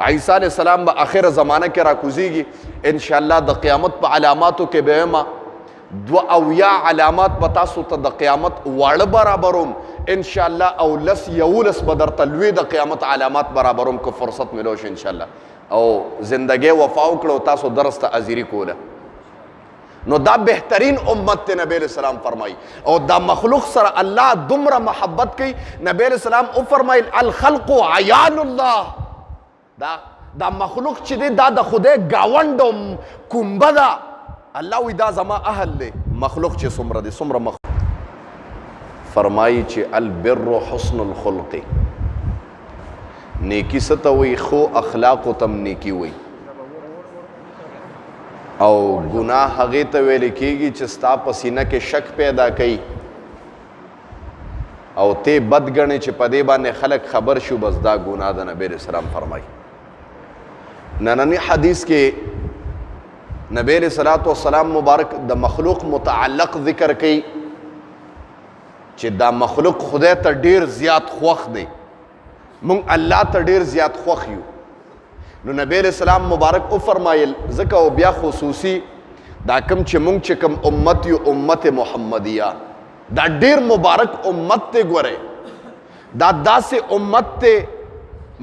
عیسی علیہ السلام به آخر زمانه کې راکوزیږي انشاءالله د قیامت په علاماتو کې به یمه 22 علامات به تاسو ته د قیامت واړه برابروم انشاءالله او 11 به درته لوی د قیامت علامات برابروم که فرصت ملو شي انشاءالله او زندګۍ وفا وکړو تاسو درس ته حاضري کوله نو دا بهترین امت ته نبی علیہ السلام فرمایي او دا مخلوق سره الله دومره محبت کوي نبی علیہ السلام او فرمایل الخلق عیال الله دا مخلوق چې دی دا د خدای گاوند کومبه ده الله وی دا زما اهل دی مخلوق چې څومره دی څومره مخلوق فرمایي چې البر حسن الخلق نیکی څه ته وایي خو اخلاقو تم نیکی وایي او گناه هغې ته ویل کېږي چې ستا په سینه کې شک پیدا کوي او ته بد ګڼې چې په دې باندې خلک خبر شو بس دا ګناه ده نبی علیہ السلام فرمایي نننی حدیث کې نبی علیہ السلام مبارک د مخلوق متعلق ذکر کوي چې دا مخلوق خدای ته ډیر زیات خوښ دی مونږ الله ته ډیر زیات خوښ یو نو نبی علیہ السلام مبارک او فرمایل ځکه او بیا خصوصي دا کم چې مونږ چې کم امت یو امت محمدیه دا ډیر مبارک امت ته ګوره دا داسې امت ته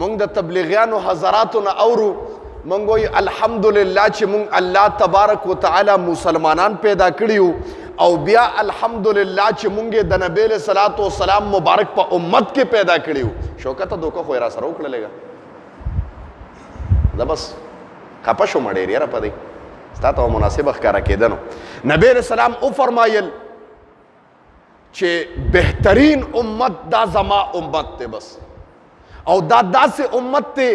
مونږ د تبلیغیانو حضراتو نه اورو مونږ وایو الحمدلله چې مونږ الله تبارک وتعالی مسلمانان پیدا کړیو او بیا الحمدلله چې مونږ د نبی علیہ السلام مبارک په امت کې پیدا کړیو شوکت دوکه خو را سره وکړلېږه دا بس خپه شوم ډېر یاره په دې ستا ته مناسبه ښکاره کېده نو نبی علیہ السلام او فرمایل چې بهترین امت دا زما امت دی بس او دا داسې امت دی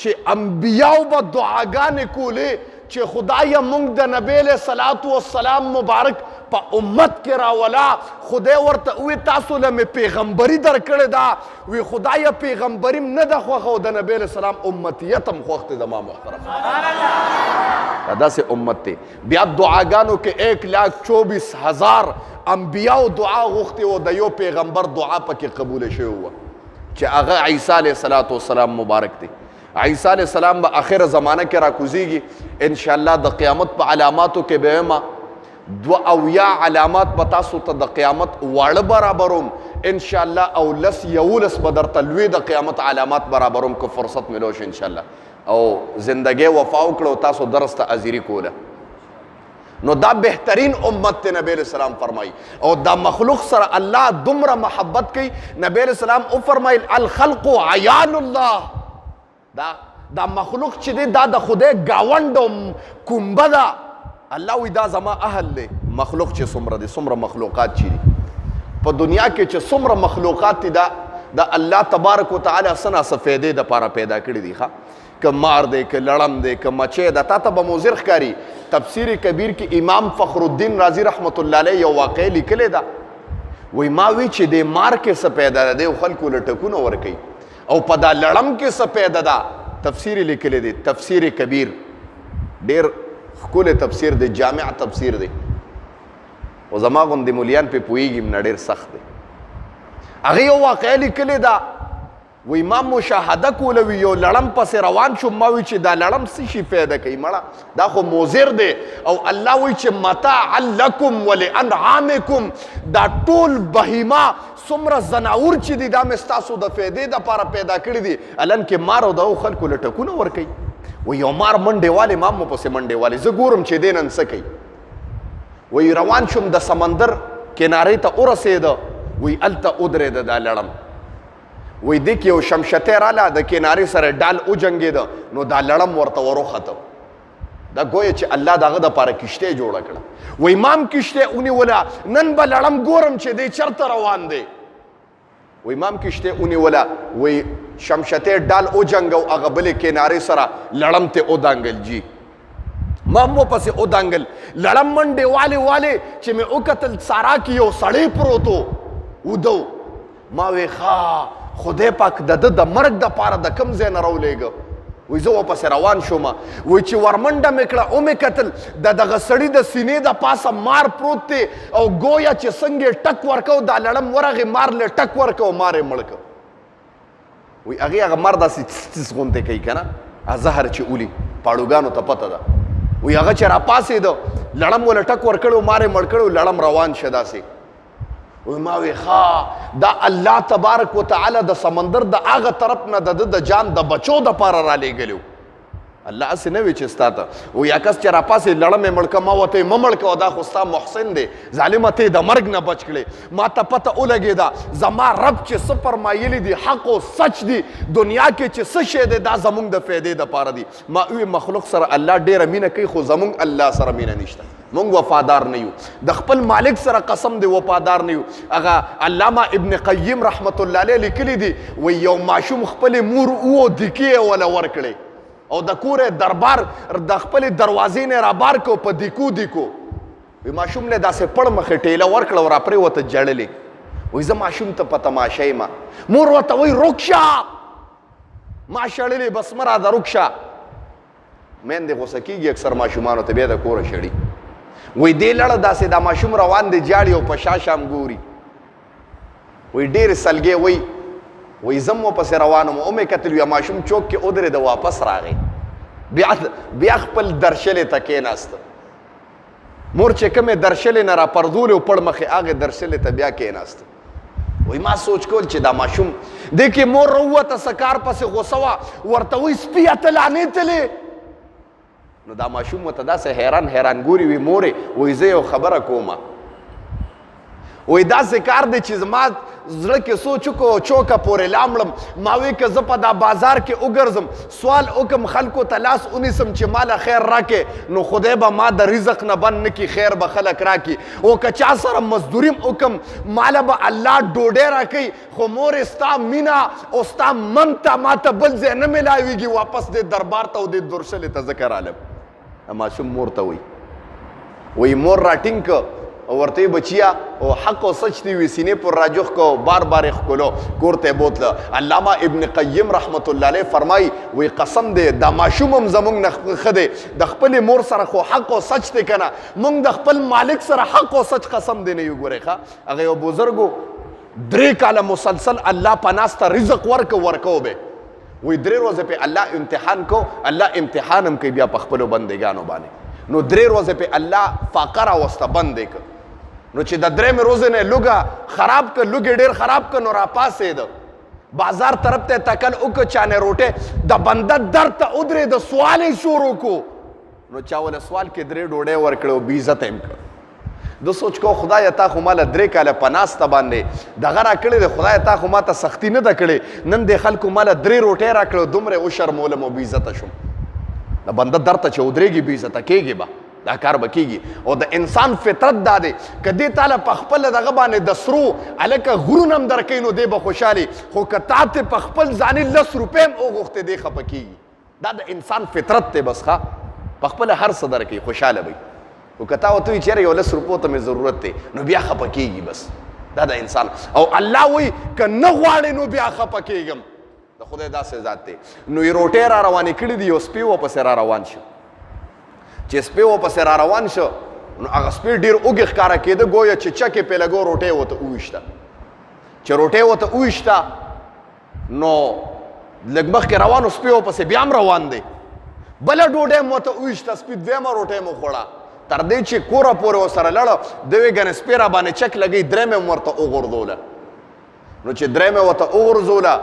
چې انبیاو به دعاګانې کولې چې خدایه مونږ د نبی علیہ السلام مبارک په امت کې راولا خدای ورته وی تاسو له مې پیغمبري درکړې ده وی خدایه پیغمبري نه ده خوښه او د نبی علیہ السلام امتیت هم خوښ دی زما محترم دا داسې امت دی بیا دعاګانو کې 1,24,000 انبیاو دعا غوښتې و د یو پیغمبر دعا پکې قبوله شوې وه چې هغه عیسی علیہ السلام مبارک دی عیسی علیہ السلام به آخر زمانه کې راکوزیږي انشاءالله د قیامت په علاماتو کې به یمه 22 علامات به تاسو ته د قیامت واړه برابروم انشاءالله او 11 به درته لوی د قیامت علامات برابروم که فرصت ملو شي انشاءالله او زندګۍ وفا وکړو تاسو درس ته حاضري کوله نو دا بهترین امت ته نبی علیہ السلام فرمایي او دا مخلوق سره الله دومره محبت کوي نبی علیہ السلام او فرمایل الخلق عیال الله دا مخلوق چې دی دا د خدای گاوند کومبه ده الله وی دا زما اهل دی مخلوق چې څومره دی څومره مخلوقات چې دي په دنیا کې چې څومره مخلوقات دي دا الله تبارک وتعالی څه ناڅه فایدې دپاره پیدا کړي دي ښه که مار دی که لړم دی که مچۍ ده تا ته به مضر ښکاري تفسیر کبیر کې امام فخر الدین رازی رحمت الله علیه یو واقعه لیکلې ده وی ما وی چې د مار کې څه پیدا ده دی خلکو له ټکونه ورکوي او په دا لړم کې څه پیدا ده تفسیر لیکلی دی تفسیر کبیر ډېر ښکلی تفسیر دی جامع تفسیر دی او زما غوندې مولیان پې پوهېږي نه ډېر سخت دی هغې یو واقعه لیکلې ده وی ما مشاهده کوله وي یو لړم پسې روان شوم ما وی چې دا لړم څه شي پیدا کوي مړه دا خو مضر دی او الله وی چې متاعا لکم ولانعامکم دا ټول بهیمه څومره زناور چې دي دا مې ستاسو د فایدې دپاره پیدا کړي دي الن کې مار او دغو خلکو له ټکونه ورکوي وی یو مار منډې والې ما مو پسې منډې والې زه ګورم چې دی نن څه کوي وی روان شوم د سمندر کنارې ته ورسېده وی هلته ودرېده دا لړم وی دی کې یو شمشتی راله د کنارې سره ډال وجنګېده نو دا لړم ورته وروخته دا گویا چې الله دغه دپاره کشتۍ جوړه کړه وی مام کشتۍ ونیوله نن به لړم ګورم چې دی چرته روان دی وی مام کشتۍ ونیوله وی شمشتی ډال وجنګو هغه بلې کنارې سره لړم ته ودانګل جي ما مو پسې ودانګل لړم منډې والې چې مې وکتل سارا کې یو سړی پروت و ودو ما وی ښه خدای پاک د ده د مرګ دپاره د کوم ځای نه راولېږه وی زه ورپسې روان شوم وی چې ورمنډه مې کړه ومې کتل د دغه سړي د سینې د پاسه مار پروت دی او گویا چې څنګه یې ټک ورکو دا لړم ورغې مار له ټک ورکو مار یې مړ کړ وی هغې هغه مار داسې څس غوندې کوي که نه زهر چې اولی پاړوګانو ته پته ده وی هغه چې راپاسېده لړم وله ټک ورکړو مارې مړ کړو لړم روان شه داسې وی ما وی ښه دا الله تبارک وتعالی د سمندر د هغه طرف نه د جان د بچو دپاره رالیږلی الله هسې نه وي چې ستا ته وی کس چې راپاسې لړم یې مړ که ما ورته یې مه مړ کوه دا خو ستا محسن دی ظالمه ته یې د مرګ نه بچ کړې ما ته پته ولګېده زما رب چې څه فرمایلي دي حق و سچ دي دنیا کې چې څه شی دی دا زمونږ د فایدې دپاره دي ما وی مخلوق سره الله ډېره مینه کوي خو زمونږ الله سره مینه نشته مونږ وفادار نه یو د خپل مالک سره قسم دی وفادار نه یو هغه علامه ابن قیم رحمت الله علیه لیکلی دي وی یو ماشوم خپلې مور اوو دیکې یې وله ورکړې او د کور دربار د خپل دروازې نه رابار کو په دیکو دیکو وی ماشوم له داسې پړ مخې ټیله ورکړه او راپرې ورته جړلې وی زه ماشوم ته په تماشه یم مور ورته وی رکشه ما شړلې بس مه راځه رکشه میندې غوسه کېږي اکثر ماشومانو ته بیا د کوره شړي وی دې لړه داسې دا ماشوم روان دی جاړي او په شا شام ګوري وی ډېرې سلګې وی زم ورپسې روان وم ومې کتل یا ماشوم چوک کې ودرېده واپس راغی بیا خپل درشلې ته کېناسته مور چې کومې درشلې نه راپرځولې و پړ مخې هغې درشلې ته بیا کېناسته وی ما سوچ کول چې دا ماشوم دې کې مور راووته سکار پسې غوسه وه ورته وی سپیه ته لانې تلې نو دا ماشوم ورته داسې حیران ګوري وی مورې وی زه یو خبره کومه وی داسې کار دی چې زما زړه کې سوچ وکړو چوکه پورې لاړم ما وی که زه په دا بازار کې وګرځم سوال وکړم خلکو ته لاس ونیسم چې ماله خیر راکې نو خدای به ما د رزق نه بند نه کړي خیر به خلک راکړي او که چا سره مزدوري وکړم ماله به الله ډوډۍ راکوي خو مورې ستا مینه او ستا من ته ما ته بل ځای نه میلاویږي واپس دې دربار ته او دې درشلې ته ځکه رالم ماشوم مور ته وی مور راټینګ که او ورته بچیا او حق او سچ دی وی سینې پر راجوخ کو بار بار خلو کورته بوتله علامه ابن قیم رحمت الله علیه فرمای وی قسم دی دا ماشومم زمونږ نه خده د خپل مور سره خو حق او سچ دی کنه مونږ د خپل مالک سره حق او سچ قسم دی نه یو ګورې ښه هغه یو بزرګو 3 کاله مسلسل الله پناسته رزق ورکو به وی 3 ورځې په الله امتحان کو الله امتحانم کوي بیا په خپل بندګانو باندې نو 3 ورځې په الله فقر واست بندې ک نو چې د 3 ورځې نه لوګه خراب ک لوګي ډیر خراب ک نو را پاسې ده بازار طرف ته تکل او ک چانه روټه د بنده در ته ودرې د سوالې شروع کو نو چا ول سوال کې 3 ډوډۍ ورکړو بی عزت هم ک د سوچ کو خدای تا خو مال 3 کاله پناسته باندې دغه را کړی د خدای تا خو ماته سختی نه د کړی نن د خلکو مال 3 روټۍ را کړو دومره او شرموله مو بی عزت شم د بنده درته چې ودرېږي بی عزت کېږي به دا کار به کېږي او د انسان فطرت دا دی که دې تاله په خپل دغه باندې د سرو هلکه غرونه هم درکوي نو دی به خوشحالي خو که تا ته په خپل ځاني 10 روپۍ هم وغوښتې دی خفه کېږي دا د انسان فطرت دی بس ښه په خپله هر څه درکوي خوشحاله وي خو که تا ورته وایي چېرې یو 10 روپو ته مې ضرورت دی نو بیا خفه کېږي بس دا د انسان او الله وایي که نه غواړې نو بیا خفه کېږم د خدای داسې ذات دی نو یې روټۍ را روانې کړي دي یو سپی ورپسې را روان شو چې سپی ورپسې را روان شو نو هغه سپی ډېر اوږې ښکاره کېده ګویا چې چکې پې لګو روټۍ ورته وویشته چې روټۍ ورته وویشته نو لږ مخکې روان و سپی ورپسې بیا هم روان دی بله ډوډۍ هم ورته وویشته سپي 2مه روټۍ مو خوړه تر دې چې کوره پورې ورسره لړه ده وی ګنې سپی را باندې چک لګی 3مه هم ورته وغورځوله نو چې 3مه ورته وغورځوله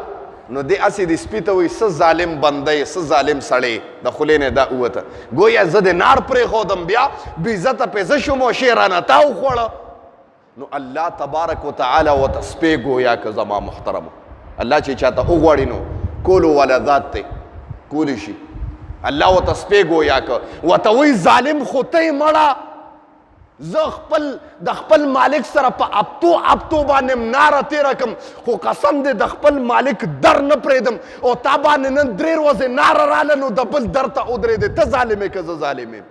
نو دې هسې د سپي ته وایي څه ظالم بندی څه ظالم سړی د خولې نه دا ووته ګویا زه د نار پرېښودم بیا بې عزته پې زه شوم او شی رانه تا وخوړه نو الله تبارک وتعالی ورته سپی ګویا که زما محترمو الله چې چاته وغواړي نو کولو والا ذات دی کولی شي الله ورته سپی ګویا که ورته وایي ظالم خو ته یې مړه زه د خپل مالک سره په اپتو باندې ناره تېره کړم خو قسم دی د خپل مالک در نه پرېږدم او تا باندې نن 3 ورځې ناره راله نو د بل در ته ودرېدې ته ظالم یې که زه ظالم یم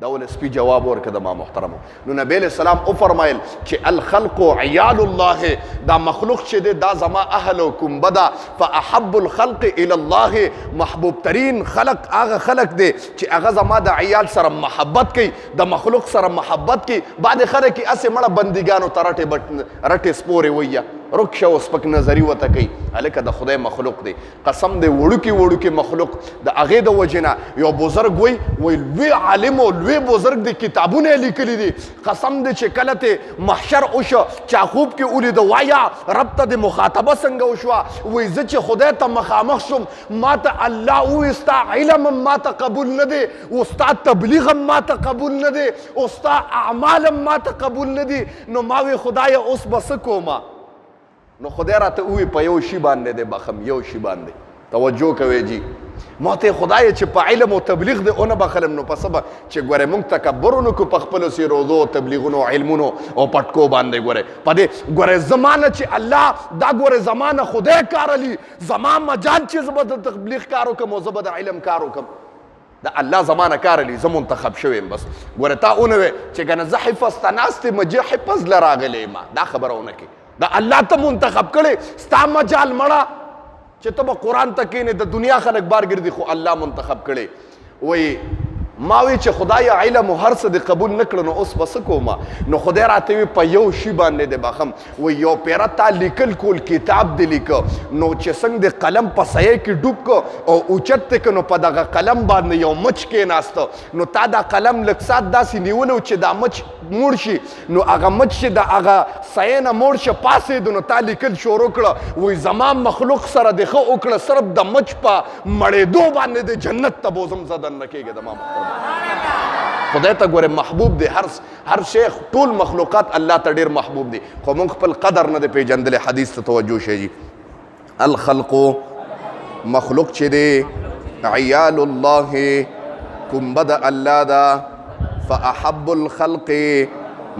دا ول سپي جواب ورکړه د ما محترمو نو نبی علیه السلام وفرمایل چې الخلق عیال الله دا مخلوق چې دی دا زما اهل و کنبه ده فاحب الخلق الی الله محبوب ترین خلق هغه خلق دی چې هغه زما د عیال سره محبت کوي د مخلوق سره محبت کوي بعد خلک یې هسې مړه بندګانو ته رټې سپورې ویه رک شه او سپک نظري ورته کوي هلکه د خدای مخلوق دی قسم دی وړوکي مخلوق د هغې د وجې نه یو بزرګ وایي لوی عالم او لوی بزرګ دی کتابونه یې لیکلي دي قسم دی چې کله ته محشر وشو چا خوب کې ولیده وایه رب ته د مخاطبه څنګه وشوه وایي زه چې خدای ته مخامخ شوم ما ته الله ووایي ستا علم هم ما ته قبول نه دی او ستا تبلیغ هم ما ته قبول نه دی او ستا اعمال هم ما ته قبول نه دي نو ما وی خدای اوس به څه کومه نو خدای راته ووایي په یو شي باندې دی بخم یو شي باندې توجه کوئ جی ما ته خدای چې په علم او تبلیغ دی اونه بخلم نو په څه به چې ګورې موږ تکبر ونکړو په خپلو سې روضو تبلیغونو علمونو او پټکو باندې ګورې په دې ګورې زمانه چې الله دا ګورې زمانه خدای کارلی زما مجال چې زه به د تبلیغ کار وکړم او زه به د علم کار وکړم د الله زمانه کارلی زه منتخب شوی یم بس ګوره تا اونه وې چې کنه زه حفظ ته ناست یم جې حفظ له راغلی یم دا خبره ونه کړې د الله ته منتخب کړې ستا مجال مړه چې ته به قرآن ته کښېنې د دنیا خلک بار ګرځي خو الله منتخب کړې وایي ما وی چې خدای علم او هر څه دې قبول نه کړه نو اوس به څه کومه نو خدای راته وي په یو شي باندې دې بخم وایي یو پیره تا لیکل کول کتاب دې لیکه نو چې څنګه دې قلم په سایه کې ډوب که او اوچت دې که نو په دغه قلم باندې یو مچ کېناسته نو تا دا قلم لږ سات داسې نیولی چې دا مچ موړ شي نو هغه مچ چې د هغه سایه نه موړ شه پاسېدو نو تا لیکل شروع کړه وایي زما مخلوق سره دې ښه وکړه صرف د مچ په مړېدو باندې د جنت ته بوزم زه دننه کېږې زما محترم خدای ته ګوره محبوب دی هر شیخ ټول مخلوقات الله ته ډېر محبوب دی خو موږ خپل قدر نه دی پیژندلی حدیث ته توجه شئ جي الخلق مخلوق چې دی عیال الله کمبه د الله ده فاحب الخلق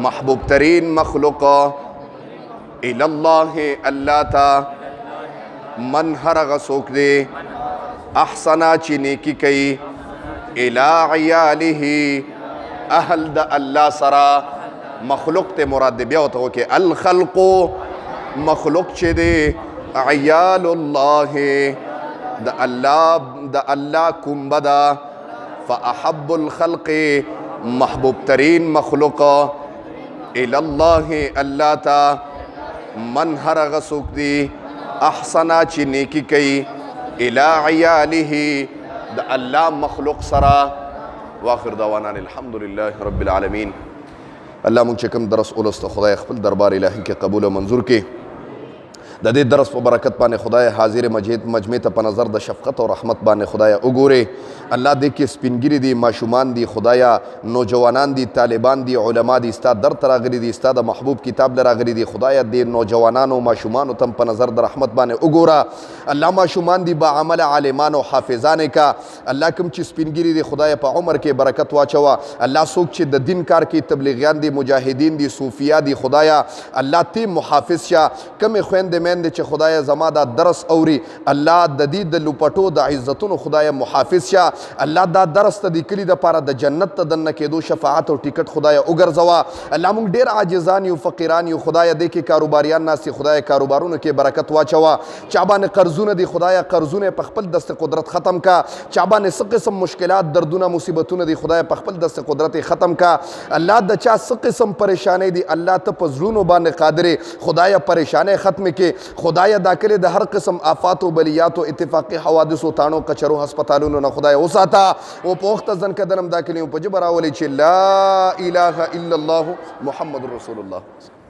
محبوب ترین مخلوق الی الله الله ته من هر هغه څوک دی احسنا چې نیکي کوي الى عیاله اهل د الله سره مخلوق ته مراد دی بیا ورته وکړي الخلق مخلوق چې دی عیال الله د الله کومبه ده فاحب الخلق محبوب ترین مخلوق الى الله الله ته من هر هغه څوک دی احسنا چې نیکي کوي الى عیاله د الله مخلوق سره واخر دعوانا الحمد لله رب العالمین الله مونږ چې کوم درس ولسته خدای خپل دربار الهي کې قبول او منظور کړي د دې درس په برکت باندې خدای حاضر مجمع ته په نظر د شفقت او رحمت باندې خدای وګوري الله دې کې سپینګری دي ماشومان دي خدایا نوجوانان دي طالبان دي علما دي ستا در ته راغلي دي ستا د محبوب کتاب له راغلي دي خدایا دې نوجوانانو ماشومانو ته په نظر د رحمت باندې وګوره الله ماشومان دي با عمل عالمان او حافظان کا الله کوم چې سپینګری دي خدای په عمر کې برکت واچوه الله څوک چې د دین کار کې تبلیغیان دي مجاهدین دي صوفیا دي خدایا الله تی محافظ شه کمې خویندې میندې چې خدای زما دا درس اوري الله د دې د لوپټو د عزتونو خدای محافظ شه الله دا درس ته د کلي دپاره د جنت ته دننه کېدو شفاعت او ټیکټ خدای وګرځوه الله موږ ډېر عاجزان یو فقیران یو خدای دې کې کاروباریان ناست دي خدای کاروبارونو کې برکت واچوه چا باندې قرضونه دي خدای قرضونه په خپل دست قدرت ختم کا چا باندې څه قسم مشکلات دردونه مصیبتونه دي خدای په خپل دست قدرت ختم کا الله د چا څه قسم پریشانی دي الله ته په زړونو باندې قادر خدای پریشانی ختم کې خدای دا کړي د هر قسم آفات او بلیات او اتفاقی حوادث او تانو کچرو هسپتالونو نه خدای وساته او په وخت ځن کدنم دا کړي په جبر اولي چې لا اله الا الله محمد رسول الله